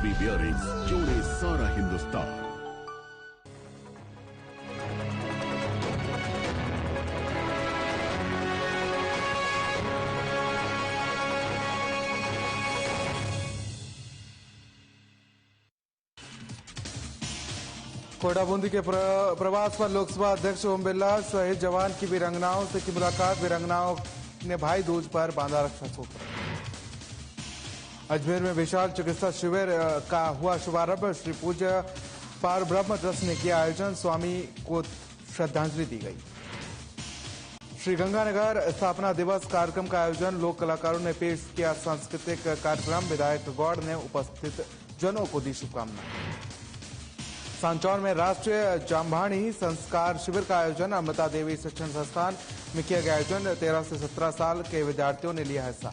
Luxury bearings जोड़े सारा हिंदुस्तान। कोटा बूंदी के प्रवास पर लोकसभा अध्यक्ष ओम बिरला, शहीद जवान की वीरांगनाओं से की मुलाकात। वीरांगनाओं ने भाई दूज पर बांधा रक्षा सूत्र। अजमेर में विशाल चिकित्सा शिविर का हुआ शुभारंभ। श्री पूज्य पार ब्रह्म ट्रस्ट ने किया आयोजन। स्वामी को श्रद्धांजलि दी गई। श्रीगंगानगर स्थापना दिवस कार्यक्रम का आयोजन। लोक कलाकारों ने पेश किया सांस्कृतिक कार्यक्रम। विधायक गौड़ ने उपस्थित जनों को दी शुभकामनाएं। सांचौर में राष्ट्रीय जामभानी संस्कार शिविर का आयोजन। अमृता देवी शिक्षण संस्थान में किया गया आयोजन। 13 से 17 साल के विद्यार्थियों ने लिया हिस्सा।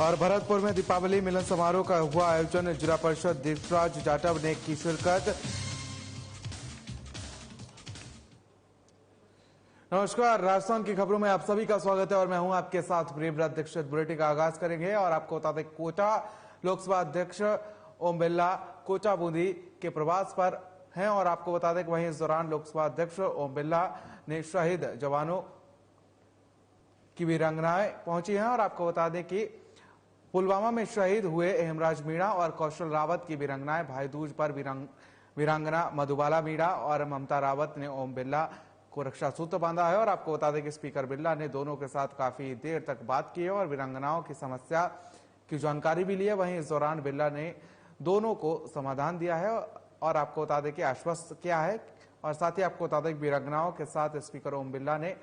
और भरतपुर में दीपावली मिलन समारोह का हुआ आयोजन। जिला परिषद देशराज जाटव ने की शिरकत। नमस्कार, राजस्थान की खबरों में आप सभी का स्वागत है और मैं हूं आपके साथ प्रियव्रत दीक्षित। बुलेटिन का आगाज करेंगे और आपको बता दें, कोटा लोकसभा अध्यक्ष ओम बिरला कोटा बूंदी के प्रवास पर हैं और आपको बता दें कि वहीं इस दौरान लोकसभा अध्यक्ष ओम बिरला ने शहीद जवानों की वीरांगनाएं पहुंची हैं और आपको बता दें कि पुलवामा में शहीद हुए हेमराज मीणा और कौशल रावत की वीरांगनाएं भाई दूज पर वीरांगना मधुबाला मीणा और ममता रावत ने ओम बिरला को रक्षा सूत्र बांधा है। और आपको बता दें कि स्पीकर बिरला ने दोनों के साथ काफी देर तक बात की है और वीरांगनाओं की समस्या की जानकारी भी ली है। वहीं इस दौरान बिरला ने दोनों को समाधान दिया है और आपको बता दें कि आश्वस्त किया है। और साथ ही आपको बता दें कि वीरांगनाओं के साथ स्पीकर ओम बिरला ने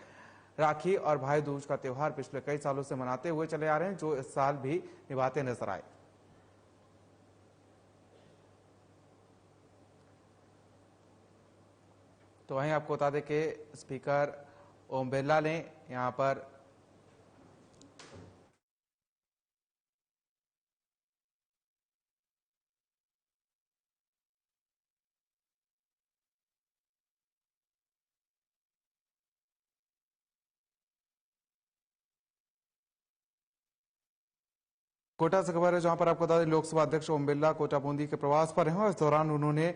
राखी और भाई दूज का त्योहार पिछले कई सालों से मनाते हुए चले आ रहे हैं, जो इस साल भी निभाते नजर आए। तो वहीं आपको बता दें कि स्पीकर ओम बिरला ने यहां पर कोटा से खबर है, जहां पर आपको बता दें लोकसभा अध्यक्ष ओम बिरला कोटा बूंदी के प्रवास पर हैं और इस दौरान उन्होंने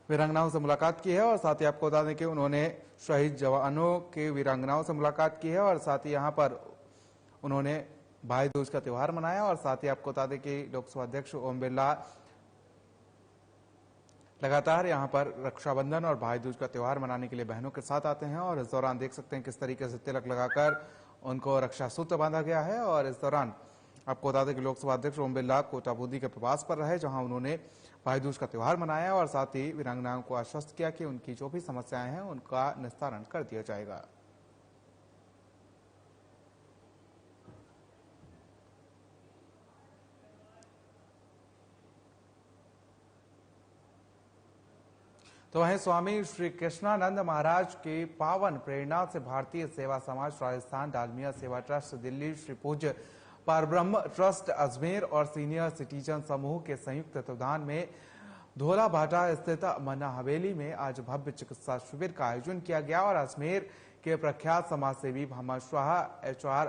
वीरांगनाओं से मुलाकात की है और साथ ही आपको बता दें कि उन्होंने शहीद जवानों के वीरांगनाओं से मुलाकात की है और साथ ही यहां पर उन्होंने भाई दूज का त्योहार मनाया। और साथ ही आपको बता दें कि लोकसभा अध्यक्ष ओम बिरला लगातार यहां पर रक्षाबंधन और भाई दूज का त्योहार मनाने के लिए बहनों के साथ आते हैं और इस दौरान देख सकते हैं किस तरीके से तिलक लगाकर उनको रक्षा सूत्र बांधा गया है। और इस दौरान आपको बता दें कि लोकसभा अध्यक्ष ओम बिरला कोटा बूंदी के प्रवास पर रहे, जहां उन्होंने भाई दूज का त्योहार मनाया और साथ ही वीरांगनाओं को आश्वस्त किया कि उनकी जो भी समस्याएं हैं उनका निस्तारण कर दिया जाएगा। तो वहीं स्वामी श्री कृष्णानंद महाराज की पावन प्रेरणा से भारतीय सेवा समाज राजस्थान, डालमिया सेवा ट्रस्ट दिल्ली, श्री पूज्य पारब्रह्म ट्रस्ट अजमेर और सीनियर सिटीजन समूह के संयुक्त तत्वावधान में धोलाभाटा स्थित मन्ना हवेली में आज भव्य चिकित्सा शिविर का आयोजन किया गया। और अजमेर के प्रख्यात समाजसेवी भामा शाह, HR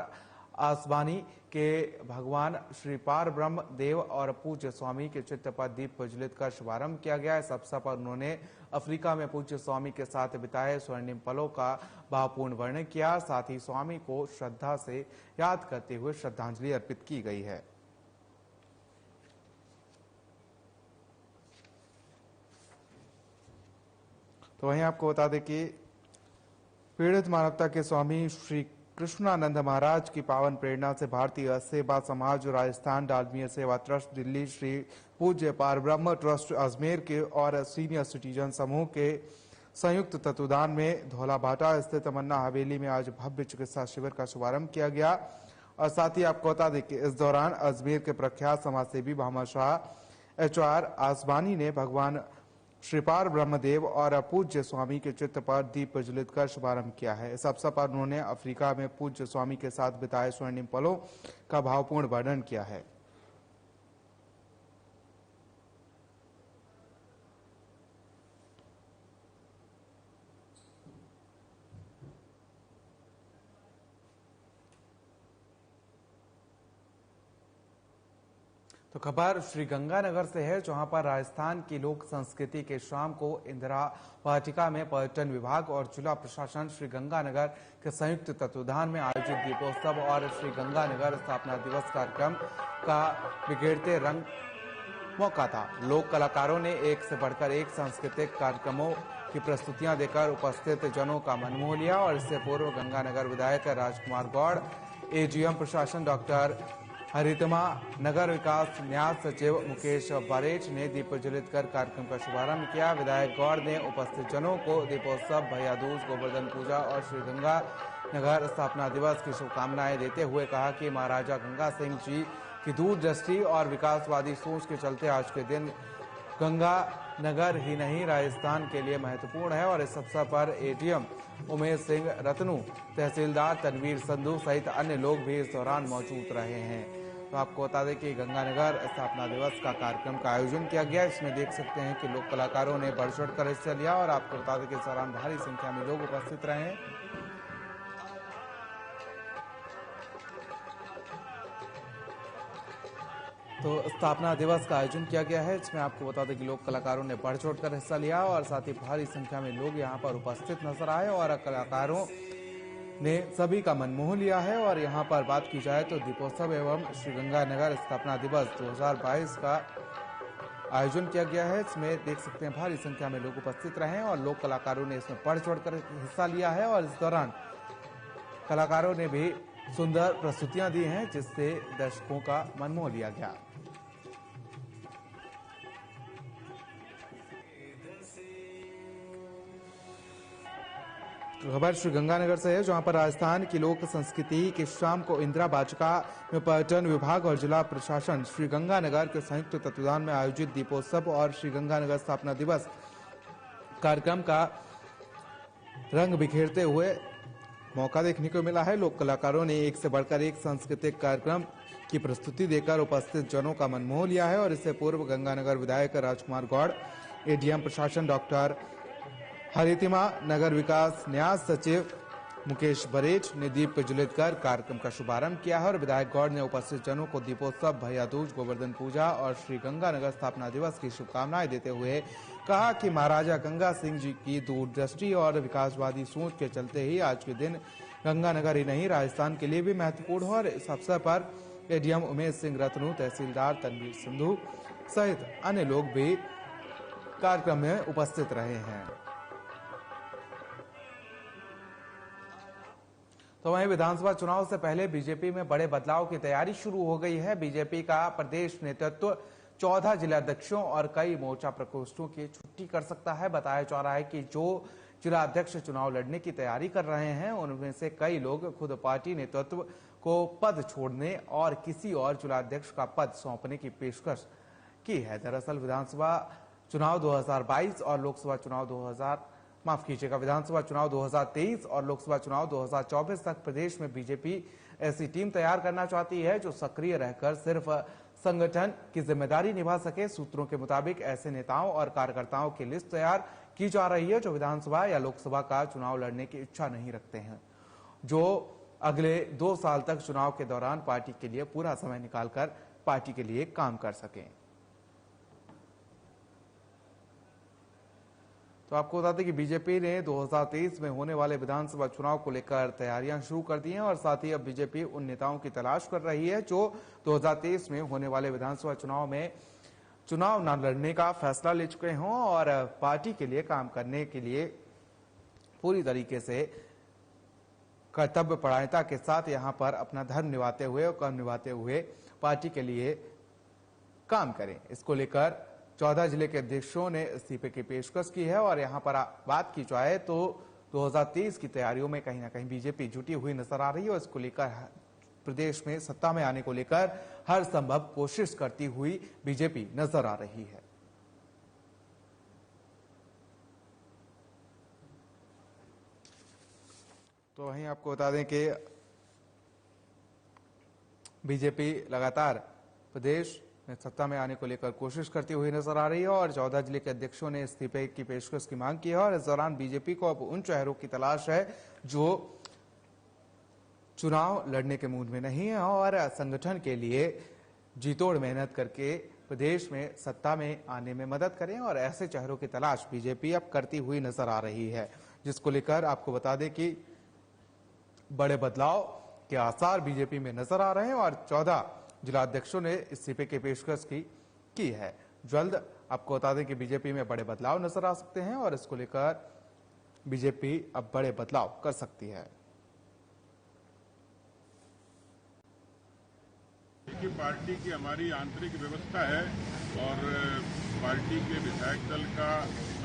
आसवानी के भगवान श्री पार ब्रह्म देव और पूज्य स्वामी के चित्र पर दीप प्रज्वलित कर शुभारंभ किया गया। इस अवसर पर उन्होंने अफ्रीका में पूज्य स्वामी के साथ बिताए स्वर्णिम पलों का भावपूर्ण वर्णन किया। साथ ही स्वामी को श्रद्धा से याद करते हुए श्रद्धांजलि अर्पित की गई है। तो वहीं आपको बता दें कि पीड़ित मानवता के स्वामी श्री कृष्णानंद महाराज की पावन प्रेरणा से भारतीय सेवा समाज राजस्थान, डालमिया सेवा ट्रस्ट दिल्ली, श्री पूज्य पारब्रह्म ट्रस्ट अजमेर के और सीनियर सिटीजन समूह के संयुक्त तत्वावधान में धौलाभाटा स्थित मन्ना हवेली में आज भव्य चिकित्सा शिविर का शुभारंभ किया गया। और साथ ही आपको बता दें कि इस दौरान अजमेर के प्रख्यात समाजसेवी भामा शाह, HR आसवानी ने भगवान श्रीपार ब्रह्मदेव और पूज्य स्वामी के चित्र पर दीप प्रज्वलित कर शुभारंभ किया है। इस अवसर पर उन्होंने अफ्रीका में पूज्य स्वामी के साथ बिताए स्वर्णिम पलों का भावपूर्ण वर्णन किया है। तो खबर श्री गंगानगर से है, जहां पर राजस्थान की लोक संस्कृति के शाम को इंदिरा वाटिका में पर्यटन विभाग और जिला प्रशासन श्री गंगानगर के संयुक्त तत्वावधान में आयोजित दीपोत्सव और श्री गंगानगर स्थापना दिवस कार्यक्रम का बिखेरते रंग मौका था। लोक कलाकारों ने एक से बढ़कर एक सांस्कृतिक कार्यक्रमों की प्रस्तुतियां देकर उपस्थित जनों का मन मोह लिया और इससे पूर्व गंगानगर विधायक राजकुमार गौड़, एजीएम प्रशासन डॉक्टर हरितमा, नगर विकास न्यास सचिव मुकेश बरेठ ने दीप प्रज्वलित कर कार्यक्रम का शुभारंभ किया। विधायक गौड़ ने उपस्थित जनों को दीपोत्सव, भैया दूज, गोवर्धन पूजा और श्री गंगा नगर स्थापना दिवस की शुभकामनाएं देते हुए कहा कि महाराजा गंगा सिंह जी की दूरदृष्टि और विकासवादी सोच के चलते आज के दिन गंगा नगर ही नहीं राजस्थान के लिए महत्वपूर्ण है और इस अवसर पर एडीएम उमेश सिंह रतनू, तहसीलदार तनवीर संधू सहित अन्य लोग भी इस दौरान मौजूद रहे हैं। तो आपको बता दें कि गंगानगर स्थापना दिवस का कार्यक्रम का आयोजन किया गया। इसमें देख सकते हैं कि लोक कलाकारों ने बढ़ चढ़ कर हिस्सा लिया और आपको बता दें कि इस दौरान भारी संख्या में लोग उपस्थित रहे हैं। तो स्थापना दिवस का आयोजन किया गया है, इसमें आपको बता दें कि लोक कलाकारों ने बढ़ चढ़ कर हिस्सा लिया और साथ ही भारी संख्या में लोग यहां पर उपस्थित नजर आए और कलाकारों ने सभी का मन मोह लिया है। और यहां पर बात की जाए तो दीपोत्सव एवं श्री गंगानगर स्थापना दिवस 2022 का आयोजन किया गया है। इसमें देख सकते हैं भारी संख्या में लोग उपस्थित रहे हैं और लोक कलाकारों ने इसमें बढ़ चढ़ कर हिस्सा लिया है और इस दौरान कलाकारों ने भी सुंदर प्रस्तुतियां दी हैं, जिससे दर्शकों का मन मोह लिया गया। खबर श्री गंगानगर से है, जहां पर राजस्थान की लोक संस्कृति की शाम को इंदिरा वाटिका में पर्यटन विभाग और जिला प्रशासन श्री गंगानगर के संयुक्त तत्वावधान में आयोजित दीपोत्सव और श्री गंगानगर स्थापना दिवस कार्यक्रम का रंग बिखेरते हुए मौका देखने को मिला है। लोक कलाकारों ने एक से बढ़कर एक सांस्कृतिक कार्यक्रम की प्रस्तुति देकर उपस्थित जनों का मन मोह लिया है और इससे पूर्व गंगानगर विधायक राजकुमार गौड़, एडीएम प्रशासन डॉक्टर हरितिमा, नगर विकास न्यास सचिव मुकेश बरेठ ने दीप प्रज्वलित कर कार्यक्रम का शुभारंभ किया है और विधायक गौड़ ने उपस्थित जनों को दीपोत्सव, भैया दूज, गोवर्धन पूजा और श्री गंगानगर स्थापना दिवस की शुभकामनाएं देते हुए कहा कि महाराजा गंगा सिंह जी की दूरदृष्टि और विकासवादी सोच के चलते ही आज के दिन गंगानगर ही नहीं राजस्थान के लिए भी महत्वपूर्ण है और इस अवसर पर एडीएम उमेश सिंह रतनू, तहसीलदार तनवीर संधू सहित अन्य लोग भी कार्यक्रम में उपस्थित रहे हैं। तो वहीं विधानसभा चुनाव से पहले बीजेपी में बड़े बदलाव की तैयारी शुरू हो गई है। बीजेपी का प्रदेश नेतृत्व 14 जिलाध्यक्षों और कई मोर्चा प्रकोष्ठों की छुट्टी कर सकता है। बताया जा रहा है कि जो जिलाध्यक्ष चुनाव लड़ने की तैयारी कर रहे हैं, उनमें से कई लोग खुद पार्टी नेतृत्व को पद छोड़ने और किसी और जिलाध्यक्ष का पद सौंपने की पेशकश की है। दरअसल विधानसभा चुनाव 2022 और लोकसभा चुनाव विधानसभा चुनाव 2023 और लोकसभा चुनाव 2024 तक प्रदेश में बीजेपी ऐसी टीम तैयार करना चाहती है जो सक्रिय रहकर सिर्फ संगठन की जिम्मेदारी निभा सके। सूत्रों के मुताबिक ऐसे नेताओं और कार्यकर्ताओं की लिस्ट तैयार की जा रही है जो विधानसभा या लोकसभा का चुनाव लड़ने की इच्छा नहीं रखते हैं, जो अगले 2 साल तक चुनाव के दौरान पार्टी के लिए पूरा समय निकालकर पार्टी के लिए काम कर सकें। तो आपको बता दें कि बीजेपी ने 2023 में होने वाले विधानसभा चुनाव को लेकर तैयारियां शुरू कर दी हैं और साथ ही अब बीजेपी उन नेताओं की तलाश कर रही है जो 2023 में होने वाले विधानसभा चुनाव में चुनाव न लड़ने का फैसला ले चुके हों और पार्टी के लिए काम करने के लिए पूरी तरीके से कर्तव्य परायणता के साथ यहां पर अपना धर्म निभाते हुए और कर्म निभाते हुए पार्टी के लिए काम करें। इसको लेकर 14 जिले के अध्यक्षों ने इस्तीफे की पेशकश की है और यहां पर बात की जाए तो 2023 की तैयारियों में कहीं ना कहीं बीजेपी जुटी हुई नजर आ रही है और इसको लेकर प्रदेश में सत्ता में आने को लेकर हर संभव कोशिश करती हुई बीजेपी नजर आ रही है। तो वहीं आपको बता दें कि बीजेपी लगातार प्रदेश में सत्ता में आने को लेकर कोशिश करती हुई नजर आ रही है और 14 जिले के अध्यक्षों ने इस्तीफे की पेशकश की मांग की है और इस दौरान बीजेपी को अब उन चेहरों की तलाश है जो चुनाव लड़ने के मूड में नहीं है और संगठन के लिए जी तोड़ मेहनत करके प्रदेश में सत्ता में आने में मदद करें और ऐसे चेहरों की तलाश बीजेपी अब करती हुई नजर आ रही है, जिसको लेकर आपको बता दें कि बड़े बदलाव के आसार बीजेपी में नजर आ रहे हैं और 14 जिलाध्यक्षों ने इस्तीफे की पेशकश की है। जल्द आपको बता दें कि बीजेपी में बड़े बदलाव नजर आ सकते हैं और इसको लेकर बीजेपी अब बड़े बदलाव कर सकती है। कि पार्टी की हमारी आंतरिक व्यवस्था है और पार्टी के विधायक दल का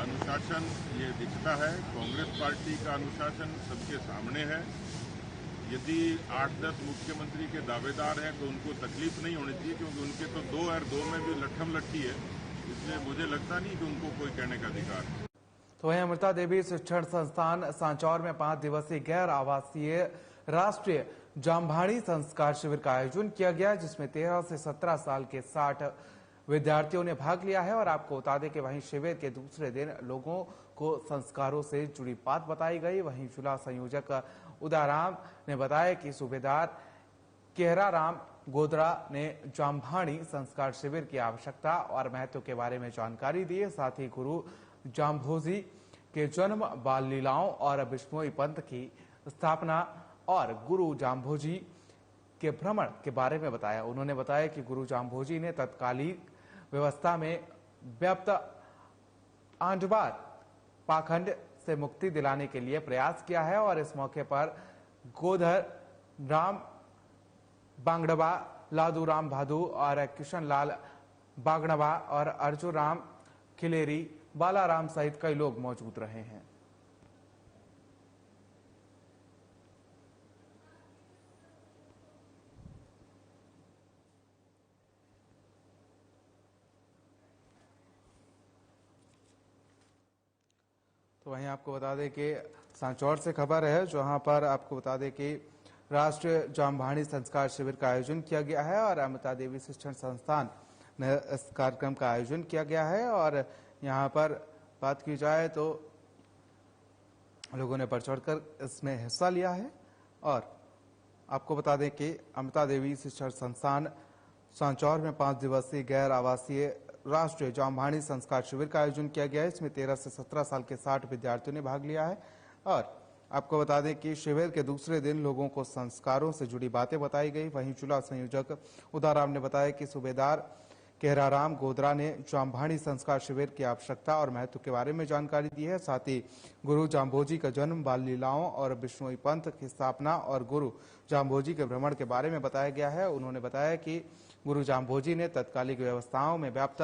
अनुशासन ये दिखता है। कांग्रेस पार्टी का अनुशासन सबके सामने है। यदि 8-10 मुख्यमंत्री के दावेदार हैं तो उनको तकलीफ नहीं होनी चाहिए, क्योंकि उनके तो 2 और 2 में भी लट्ठम लट्ठी है। इसलिए मुझे लगता नहीं कि उनको कोई कहने का अधिकार है। तो वहीं अमृता देवी शिक्षण संस्थान सांचौर में 5 दिवसीय गैर आवासीय राष्ट्रीय जामभाणी संस्कार शिविर का आयोजन किया गया, जिसमें 13 से 17 साल के 60 विद्यार्थियों ने भाग लिया है। और आपको बता दें कि वहीं शिविर के दूसरे दिन लोगों को संस्कारों से जुड़ी बात बताई गई। वहीं जिला संयोजक उदाराम ने बताया कि सूबेदार केहराराम गोदरा ने जामभाणी संस्कार शिविर की आवश्यकता और महत्व के बारे में जानकारी दी। साथ ही गुरु जाम्भोजी के जन्म, बाल लीलाओं और बिश्नोई पंथ की स्थापना और गुरु जाम्भोजी के भ्रमण के बारे में बताया। उन्होंने बताया कि गुरु जाम्भोजी ने तत्कालीन व्यवस्था में व्याप्त आंडवार पाखंड से मुक्ति दिलाने के लिए प्रयास किया है और इस मौके पर गोधर राम बांगड़वा, लादू राम भादू और किशन लाल बागड़वा और अर्जुन राम खिलेरी, बालाराम सहित कई लोग मौजूद रहे हैं। तो वहीं आपको बता दें कि सांचौर से खबर है, जहां पर आपको बता दें कि राष्ट्रीय जामभाणी संस्कार शिविर का आयोजन किया गया है और अमृता देवी शिक्षण संस्थान में इस कार्यक्रम का आयोजन किया गया है। और यहां पर बात की जाए तो लोगों ने बढ़ चढ़कर इसमें हिस्सा लिया है। और आपको बता दें कि अमृता देवी शिक्षण संस्थान सांचौर में 5 दिवसीय गैर आवासीय राष्ट्रीय जामभाणी संस्कार शिविर का आयोजन किया गया है। इसमें 13 से 17 साल के 60 विद्यार्थियों ने भाग लिया है। और आपको बता दें कि शिविर के दूसरे दिन लोगों को संस्कारों से जुड़ी बातें बताई गई। वहीं जिला संयोजक उदाराम ने बताया कि सूबेदार केहराराम गोदरा ने जामभाणी संस्कार शिविर की आवश्यकता और महत्व के बारे में जानकारी दी है। साथ ही गुरु जाम्भोजी का जन्म, बाल लीलाओं और बिश्नोई पंथ की स्थापना और गुरु जाम्भोजी के भ्रमण के बारे में बताया गया है। उन्होंने बताया कि गुरु जाम्भोजी ने तत्कालिक व्यवस्थाओं में व्याप्त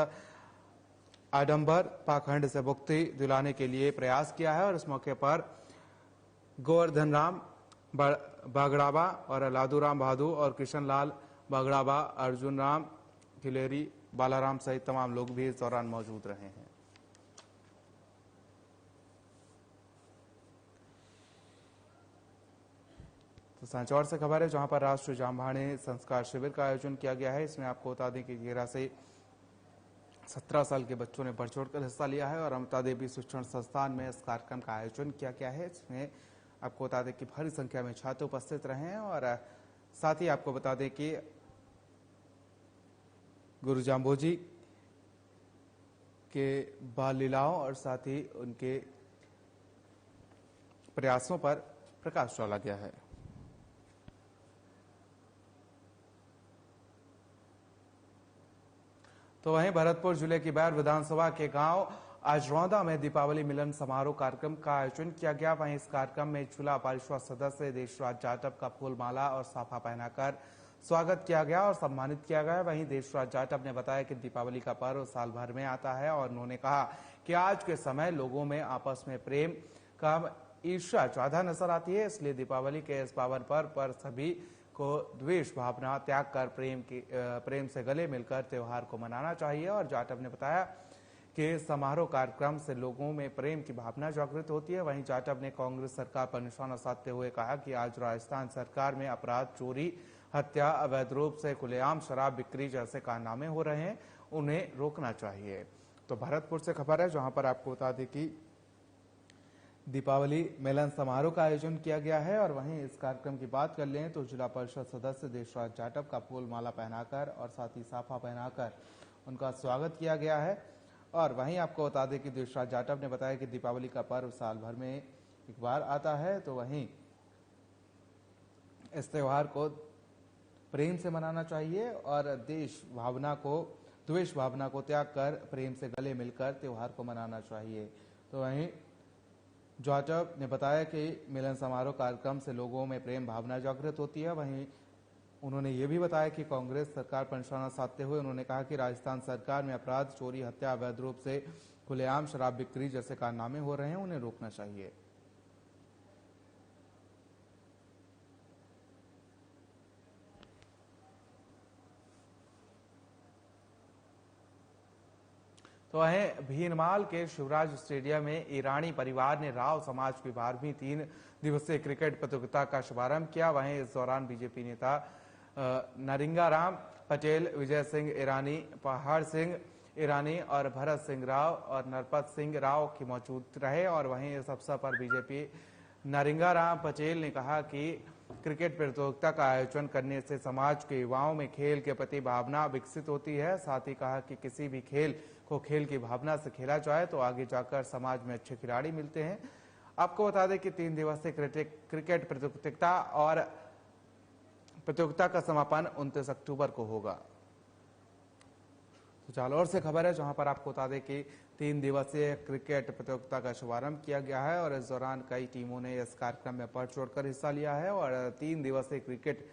आडंबर पाखंड से मुक्ति दिलाने के लिए प्रयास किया है और इस मौके पर गोवर्धन राम बागड़ाबा और लादूराम भादू और किशन लाल बागड़ाबा, अर्जुन राम खिलेरी, बालाराम सहित तमाम लोग भी इस दौरान मौजूद रहे हैं। तो सांचौर से खबर है, जहां पर राष्ट्रीय जामभाणी संस्कार शिविर का आयोजन किया गया है। इसमें आपको बता दें कि 13 से 17 साल के बच्चों ने बढ़ चढ़कर हिस्सा लिया है और अमृता देवी शिक्षण संस्थान में इस कार्यक्रम का आयोजन किया गया है। इसमें आपको बता दें कि भारी संख्या में छात्र उपस्थित रहे हैं और साथ ही आपको बता दें कि गुरु जाम्भोजी के बाल लीलाओं और साथ ही उनके प्रयासों पर प्रकाश डाला गया है। तो वहीं भरतपुर जिले की बैर विधानसभा के गांव आजरौदा में दीपावली मिलन समारोह कार्यक्रम का आयोजन किया गया। वहीं इस कार्यक्रम में जिला परिषद सदस्य देशराज जाटव का फूलमाला और साफा पहनाकर स्वागत किया गया और सम्मानित किया गया। वहीं देशराज जाटव ने बताया कि दीपावली का पर्व साल भर में आता है और उन्होंने कहा कि आज के समय लोगों में आपस में प्रेम कम, ईर्ष्या ज्यादा नजर आती है, इसलिए दीपावली के इस पावन पर्व पर सभी को द्वेष भावना त्याग कर प्रेम से गले मिलकर त्योहार को मनाना चाहिए। और जाटव ने बताया कि समारोह कार्यक्रम से लोगों में प्रेम की भावना जागृत होती है। वहीं जाटव ने कांग्रेस सरकार पर निशाना साधते हुए कहा कि आज राजस्थान सरकार में अपराध, चोरी, हत्या, अवैध रूप से खुलेआम शराब बिक्री जैसे कारनामे हो रहे हैं, उन्हें रोकना चाहिए। तो भरतपुर से खबर है, जहां पर आपको बता दें कि दीपावली मिलन समारोह का आयोजन किया गया है और वहीं इस कार्यक्रम की बात कर लें तो जिला परिषद सदस्य देशराज जाटव का फूल माला पहनाकर और साथ ही साफा पहनाकर उनका स्वागत किया गया है। और वहीं आपको बता दें कि देशराज जाटव ने बताया कि दीपावली का पर्व साल भर में एक बार आता है, तो वहीं इस त्योहार को प्रेम से मनाना चाहिए और द्वेष भावना को त्याग कर प्रेम से गले मिलकर त्योहार को मनाना चाहिए। तो वहीं जाटव ने बताया कि मिलन समारोह कार्यक्रम से लोगों में प्रेम भावना जागृत होती है। वहीं उन्होंने ये भी बताया कि कांग्रेस सरकार पर निशाना साधते हुए उन्होंने कहा कि राजस्थान सरकार में अपराध, चोरी, हत्या, अवैध रूप से खुलेआम शराब बिक्री जैसे कारनामे हो रहे हैं, उन्हें रोकना चाहिए। तो वहीं भीनमाल के शिवराज स्टेडियम में ईरानी परिवार ने राव समाज की 12वीं 3 दिवसीय क्रिकेट प्रतियोगिता का शुभारंभ किया। वहीं इस दौरान बीजेपी नेता नरिंगाराम पटेल, विजय सिंह ईरानी, पहाड़ सिंह ईरानी और भरत सिंह राव और नरपत सिंह राव की मौजूद रहे। और वहीं इस अवसर पर बीजेपी नरिंगाराम पटेल ने कहा कि क्रिकेट प्रतियोगिता का आयोजन करने से समाज के युवाओं में खेल के प्रति भावना विकसित होती है। साथ ही कहा कि किसी भी खेल को खेल की भावना से खेला जाए तो आगे जाकर समाज में अच्छे खिलाड़ी मिलते हैं। आपको बता दें कि 3 दिवसीय क्रिकेट प्रतियोगिता का समापन 29 अक्टूबर को होगा। तो जालौर से खबर है, जहां पर आपको बता दें कि 3 दिवसीय क्रिकेट प्रतियोगिता का शुभारंभ किया गया है और इस दौरान कई टीमों ने इस कार्यक्रम में बढ़ चढ़कर हिस्सा लिया है और 3 दिवसीय क्रिकेट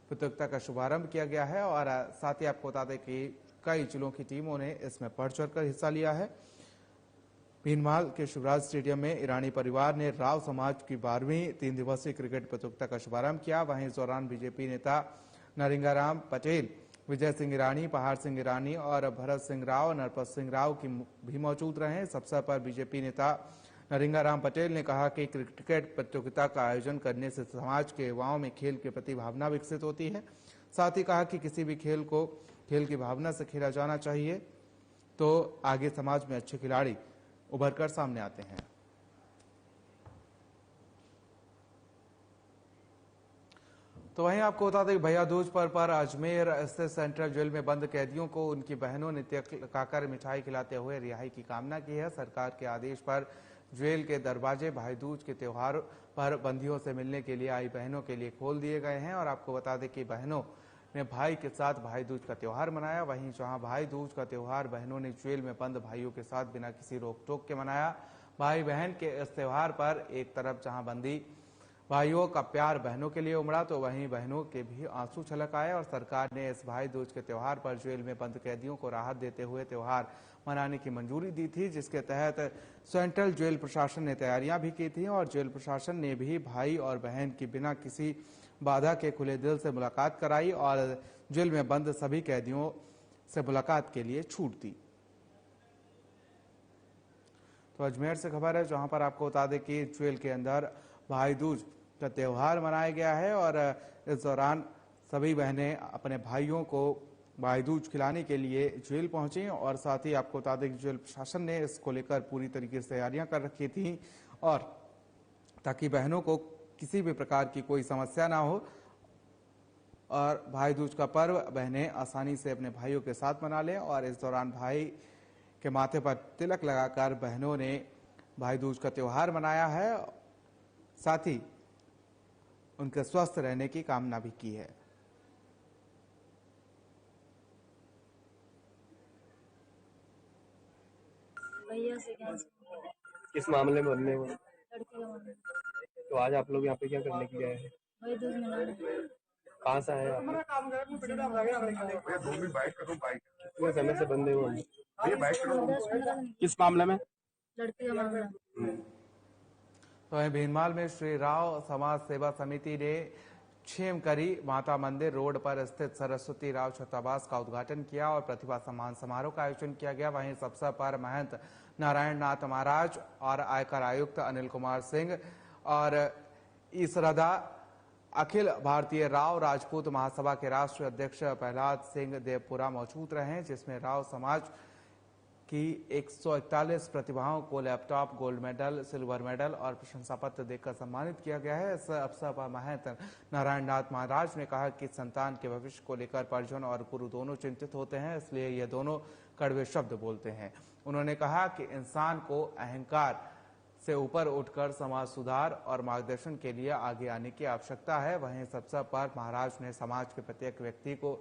प्रतियोगिता का शुभारंभ किया गया है। और साथ ही आपको बता दें कि कई जिलों की टीमों ने इसमें बढ़ चढ़कर हिस्सा लिया है। भीनमाल के शिवराज स्टेडियम में ईरानी परिवार ने राव समाज की 12वीं 3 दिवसीय क्रिकेट प्रतियोगिता का शुभारंभ किया। वहीं इस दौरान बीजेपी नेता नरिंगाराम पटेल, विजय सिंह ईरानी, पहाड़ सिंह ईरानी और भरत सिंह राव, नरपत सिंह राव की भी मौजूद रहे। इस अवसर पर बीजेपी नेता नरिंगाराम पटेल ने कहा कि क्रिकेट प्रतियोगिता का आयोजन करने से समाज के युवाओं में खेल के प्रति भावना विकसित होती है। साथ ही कहा कि किसी भी खेल को खेल की भावना से खेला जाना चाहिए तो आगे समाज में अच्छे खिलाड़ी उभर कर सामने आते हैं। तो वहीं आपको बता दें भैया दूज पर अजमेर स्थित सेंट्रल जेल में बंद कैदियों को उनकी बहनों ने तिलक लगाकर मिठाई खिलाते हुए रिहाई की कामना की है। सरकार के आदेश पर जेल के दरवाजे भाई दूज के त्योहार पर बंदियों से मिलने के लिए आई बहनों के लिए खोल दिए गए हैं। और आपको बता दें कि बहनों ने भाई के साथ भाई दूज का त्योहार मनाया। वहीं जहां भाई दूज का त्योहार बहनों ने जेल में बंद भाइयों के साथ बिना किसी रोक टोक के मनाया। भाई बहन के इस त्योहार पर एक तरफ जहां बंदी भाइयों का प्यार बहनों के लिए उमड़ा तो वहीं बहनों के भी आंसू छलक आए। और सरकार ने इस भाई दूज के त्योहार पर जेल में बंद कैदियों को राहत देते हुए त्योहार मनाने की मंजूरी दी थी, जिसके तहत सेंट्रल जेल प्रशासन ने तैयारियां भी की थी और जेल प्रशासन ने भी भाई और बहन की बिना किसी बाधा के खुले दिल से मुलाकात कराई और जेल में बंद सभी कैदियों से मुलाकात के लिए छूट दी। तो अजमेर से खबर है, जहां पर आपको बता दें कि जेल के अंदर भाई दूज का त्योहार मनाया गया है और इस दौरान सभी बहनें अपने भाइयों को भाई दूज खिलाने के लिए जेल पहुंची। और साथ ही आपको बता दें कि जेल प्रशासन ने इसको लेकर पूरी तरीके से तैयारियां कर रखी थी और ताकि बहनों को किसी भी प्रकार की कोई समस्या ना हो और भाई दूज का पर्व बहनें आसानी से अपने भाइयों के साथ मना लें। और इस दौरान भाई के माथे पर तिलक लगाकर बहनों ने भाई दूज का त्योहार मनाया है, साथ ही उनके स्वस्थ रहने की कामना भी की है। भैया से किस मामले में बनने वो? लड़के का मामला। तो आज आप लोग यहाँ पे क्या करने के लिए आए हैं? भाई दूज मनाने। कहाँ से आए आप? कितने समय से बंदे हो? 10-15 दिन। किस मामले में? लड़के का मामला। तो वहीं भीनमाल में श्री राव समाज सेवा समिति ने छेमकरी माता मंदिर रोड पर स्थित सरस्वती राव छात्रावास का उद्घाटन किया और प्रतिभा सम्मान समारोह का आयोजन किया गया। वहीं इस अवसर पर महंत नारायण नाथ महाराज और आयकर आयुक्त अनिल कुमार सिंह और ईसरदा अखिल भारतीय राव राजपूत महासभा के राष्ट्रीय अध्यक्ष प्रहलाद सिंह देवपुरा मौजूद रहे, जिसमें राव समाज कि 141 प्रतिभाओं को laptop, gold medal, silver medal और प्रशंसा पत्र देकर सम्मानित किया गया है। इस अवसर पर महंत नारायण नाथ महाराज ने कहा कि संतान के भविष्य को लेकर परिजन और गुरु दोनों चिंतित होते हैं, इसलिए ये दोनों कड़वे शब्द बोलते हैं। उन्होंने कहा कि इंसान को अहंकार से ऊपर उठकर समाज सुधार और मार्गदर्शन के लिए आगे आने की आवश्यकता है। वहीं इस अवसर पर महाराज ने समाज के प्रत्येक व्यक्ति को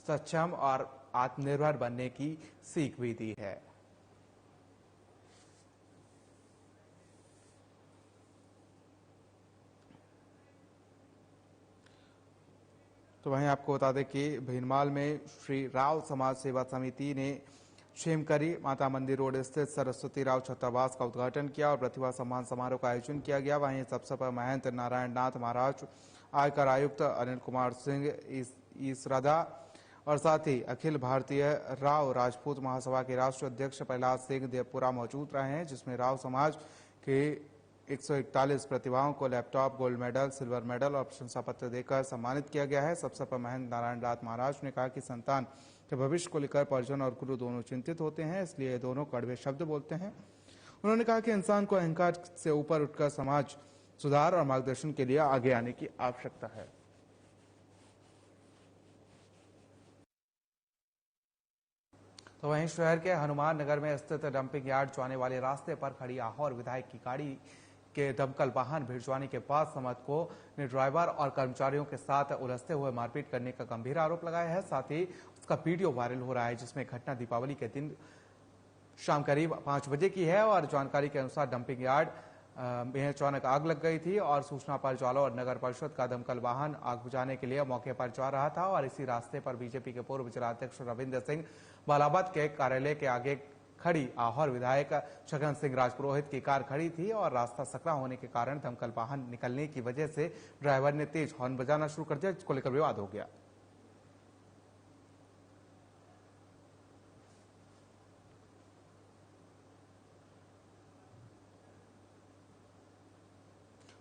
सक्षम और आत्मनिर्भर बनने की सीख भी दी है। तो वहीं आपको बता दें कि भीनमाल में श्री राव समाज सेवा समिति ने क्षेमकरी माता मंदिर रोड स्थित सरस्वती राव छात्रावास का उद्घाटन किया और प्रतिभा सम्मान समारोह का आयोजन किया गया। वहीं इस अवसर पर महंत नारायण नाथ महाराज, आयकर आयुक्त अनिल कुमार सिंह ईसरादा और साथ ही अखिल भारतीय राव राजपूत महासभा के राष्ट्रीय अध्यक्ष प्रहलाद सिंह देवपुरा मौजूद रहे हैं, जिसमें राव समाज के 141 प्रतिभाओं को laptop, gold medal, silver medal और प्रशंसा पत्र देकर सम्मानित किया गया है। इस अवसर पर महंत नारायण नाथ महाराज ने कहा कि संतान के भविष्य को लेकर परिजन और गुरु दोनों चिंतित होते हैं, इसलिए ये दोनों कड़वे शब्द बोलते हैं। उन्होंने कहा कि इंसान को अहंकार से ऊपर उठकर समाज सुधार और मार्गदर्शन के लिए आगे आने की आवश्यकता है। तो वहीं शहर के हनुमान नगर में स्थित डंपिंग यार्ड जाने वाले रास्ते पर खड़ी आहोर विधायक की गाड़ी के दमकल वाहन भिड़वाने के बाद समर्थकों ने ड्राइवर और कर्मचारियों के साथ उलझते हुए मारपीट करने का गंभीर आरोप लगाया है। साथ ही उसका वीडियो वायरल हो रहा है, जिसमें घटना दीपावली के दिन शाम करीब 5 बजे की है और जानकारी के अनुसार डंपिंग यार्ड में अचानक आग लग गई थी और सूचना पर जालौर नगर परिषद का दमकल वाहन आग बुझाने के लिए मौके पर जा रहा था और इसी रास्ते पर बीजेपी के पूर्व जिलाध्यक्ष रविंद्र सिंह बालावत के कार्यालय के आगे खड़ी आहोर विधायक छगन सिंह राजपुरोहित की कार खड़ी थी और रास्ता सकरा होने के कारण दमकल वाहन निकलने की वजह से ड्राइवर ने तेज हॉर्न बजाना शुरू कर दिया, जिसको लेकर विवाद हो गया।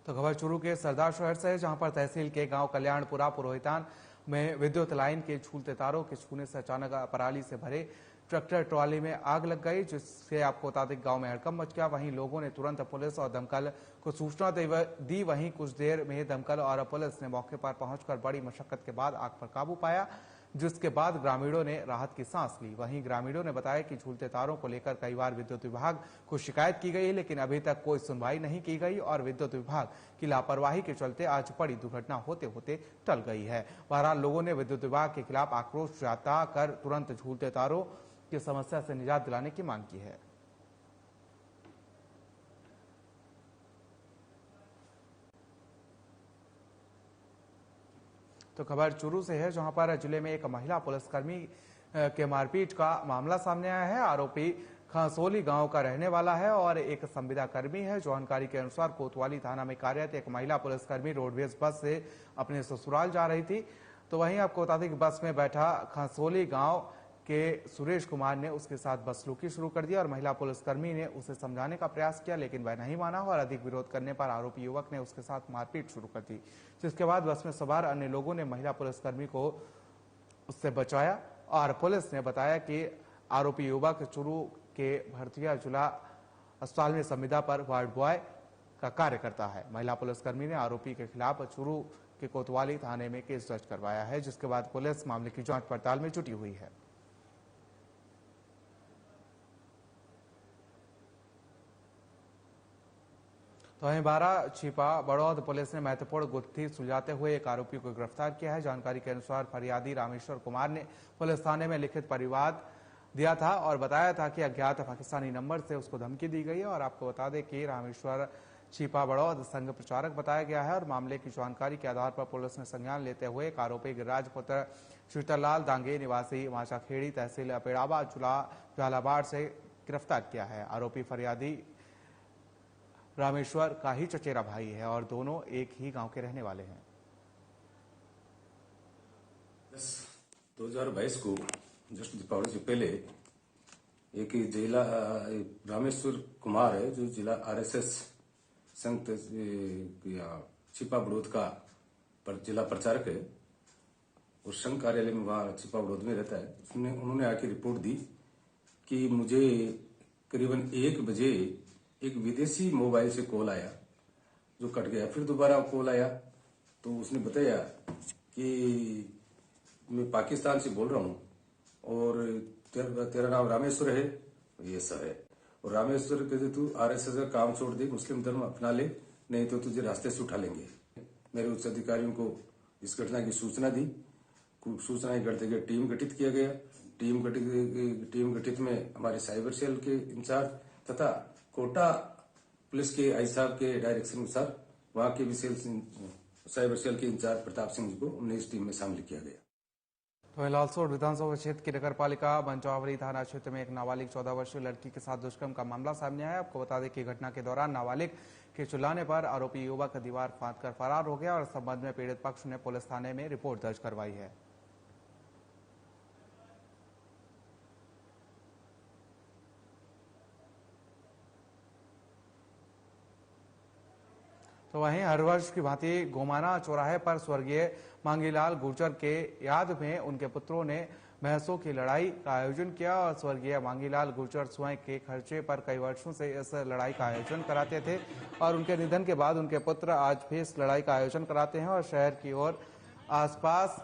तो खबर चूरू के सरदार शहर से है, जहां पर तहसील के गांव कल्याणपुरा पुरोहितान में विद्युत लाइन के झूलते तारों के छूने से अचानक पराली से भरे ट्रैक्टर ट्रॉली में आग लग गई, जिससे आपको बता दें गांव में हड़कंप मच गया। वहीं लोगों ने तुरंत पुलिस और दमकल को सूचना दी। वहीं कुछ देर में दमकल और पुलिस ने मौके पर पहुंचकर बड़ी मशक्कत के बाद आग पर काबू पाया, जिसके बाद ग्रामीणों ने राहत की सांस ली। वहीं ग्रामीणों ने बताया कि झूलते तारों को लेकर कई बार विद्युत विभाग को शिकायत की गई, लेकिन अभी तक कोई सुनवाई नहीं की गई और विद्युत विभाग की लापरवाही के चलते आज बड़ी दुर्घटना होते होते टल गई है। बहरहाल लोगों ने विद्युत विभाग के खिलाफ आक्रोश जताकर तुरंत झूलते तारों की समस्या से निजात दिलाने की मांग की है। तो खबर चूरू से है, जहां पर जिले में एक महिला पुलिसकर्मी के मारपीट का मामला सामने आया है। आरोपी खांसोली गांव का रहने वाला है और एक संविदा कर्मी है। जानकारी के अनुसार कोतवाली थाना में कार्यरत एक महिला पुलिसकर्मी रोडवेज बस से अपने ससुराल जा रही थी। तो वहीं आपको बता दें कि बस में बैठा खांसोली गांव के सुरेश कुमार ने उसके साथ बदसलूकी शुरू कर दिया और महिला पुलिसकर्मी ने उसे समझाने का प्रयास किया, लेकिन वह नहीं माना और अधिक विरोध करने पर आरोपी युवक ने उसके साथ मारपीट शुरू कर दी, जिसके बाद बस में सवार अन्य लोगों ने महिला पुलिसकर्मी को उससे बचाया और पुलिस ने बताया कि आरोपी युवक चूरू के भरतिया जिला अस्पताल में संविदा पर वार्ड बॉय का कार्य करता है। महिला पुलिसकर्मी ने आरोपी के खिलाफ चूरू के कोतवाली थाने में केस दर्ज करवाया है, जिसके बाद पुलिस मामले की जांच पड़ताल में जुटी हुई है। तो वहीं 12 छिपा बड़ौद पुलिस ने महत्वपूर्ण गुत्थी सुलझाते हुए एक आरोपी को गिरफ्तार किया है। जानकारी के अनुसार फरियादी रामेश्वर कुमार ने पुलिस थाने में लिखित परिवाद दिया था और बताया था कि अज्ञात पाकिस्तानी नंबर से उसको धमकी दी गई है और आपको बता दें कि रामेश्वर छिपा बड़ौद संघ प्रचारक बताया गया है और मामले की जानकारी के आधार पर पुलिस ने संज्ञान लेते हुए एक आरोपी गिरिराज पुत्र शीतललाल दांगे निवासी माचाखेड़ी तहसील अपेड़ाबा जिला झालावाड़ से गिरफ्तार किया है। आरोपी फरियादी रामेश्वर का ही चचेरा भाई है और दोनों एक ही गांव के रहने वाले हैं। 2022 को जस्ट दीपावली से पहले एक जिला रामेश्वर कुमार है जो जिला आरएसएस संघ छिपा बड़ौद का जिला प्रचारक है और संघ कार्यालय में वहां छिपा बड़ौद में रहता है। उन्होंने आके रिपोर्ट दी कि मुझे करीबन 1 बजे एक विदेशी मोबाइल से कॉल आया जो कट गया। फिर दोबारा कॉल आया तो उसने बताया कि मैं पाकिस्तान से बोल रहा हूँ और तेरा नाम रामेश्वर है। ये सब है। और रामेश्वर कहते तू आरएसएस का काम छोड़ दे, मुस्लिम धर्म अपना ले, नहीं तो तुझे रास्ते से उठा लेंगे। मेरे उच्च अधिकारियों को इस घटना की सूचना दी। सूचना करते हुए टीम गठित किया गया। टीम गठित में हमारे साइबर सेल के इंचार्ज तथा कोटा पुलिस के आई साहब के डायरेक्शन अनुसार वहां के भी साइबर सेल के इंचार्ज प्रताप सिंह जी को उन्हें इस टीम में शामिल किया गया। वहीं लालसोट विधानसभा क्षेत्र की नगरपालिका बंचावरी थाना क्षेत्र में एक नाबालिग 14 वर्षीय लड़की के साथ दुष्कर्म का मामला सामने आया। आपको बता दें कि घटना के दौरान नाबालिग के चिल्लाने पर आरोपी युवक दीवार फांदकर फरार हो गया और इस संबंध में पीड़ित पक्ष ने पुलिस थाने में रिपोर्ट दर्ज करवाई है। तो वहीं हर वर्ष की भांति गोमाना चौराहे पर स्वर्गीय मांगीलाल गुर्जर के याद में उनके पुत्रों ने भैंसों की लड़ाई का आयोजन किया और स्वर्गीय मांगीलाल गुर्जर स्वयं के खर्चे पर कई वर्षों से इस लड़ाई का आयोजन कराते थे और उनके निधन के बाद उनके पुत्र आज भी इस लड़ाई का आयोजन कराते हैं और शहर की ओर आसपास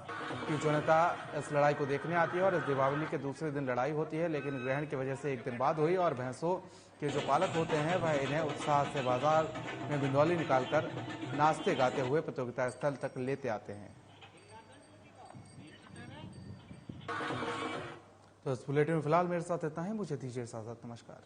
की जनता इस लड़ाई को देखने आती है और इस दीपावली के दूसरे दिन लड़ाई होती है, लेकिन ग्रहण की वजह से एक दिन बाद हुई और भैंसों के जो पालक होते हैं वह इन्हें उत्साह से बाजार में बिंदौली निकालकर नाचते गाते हुए प्रतियोगिता स्थल तक लेते आते हैं। तो इस बुलेटिन में फिलहाल मेरे साथ इतना ही। मुझे दीजिए इजाजत। नमस्कार।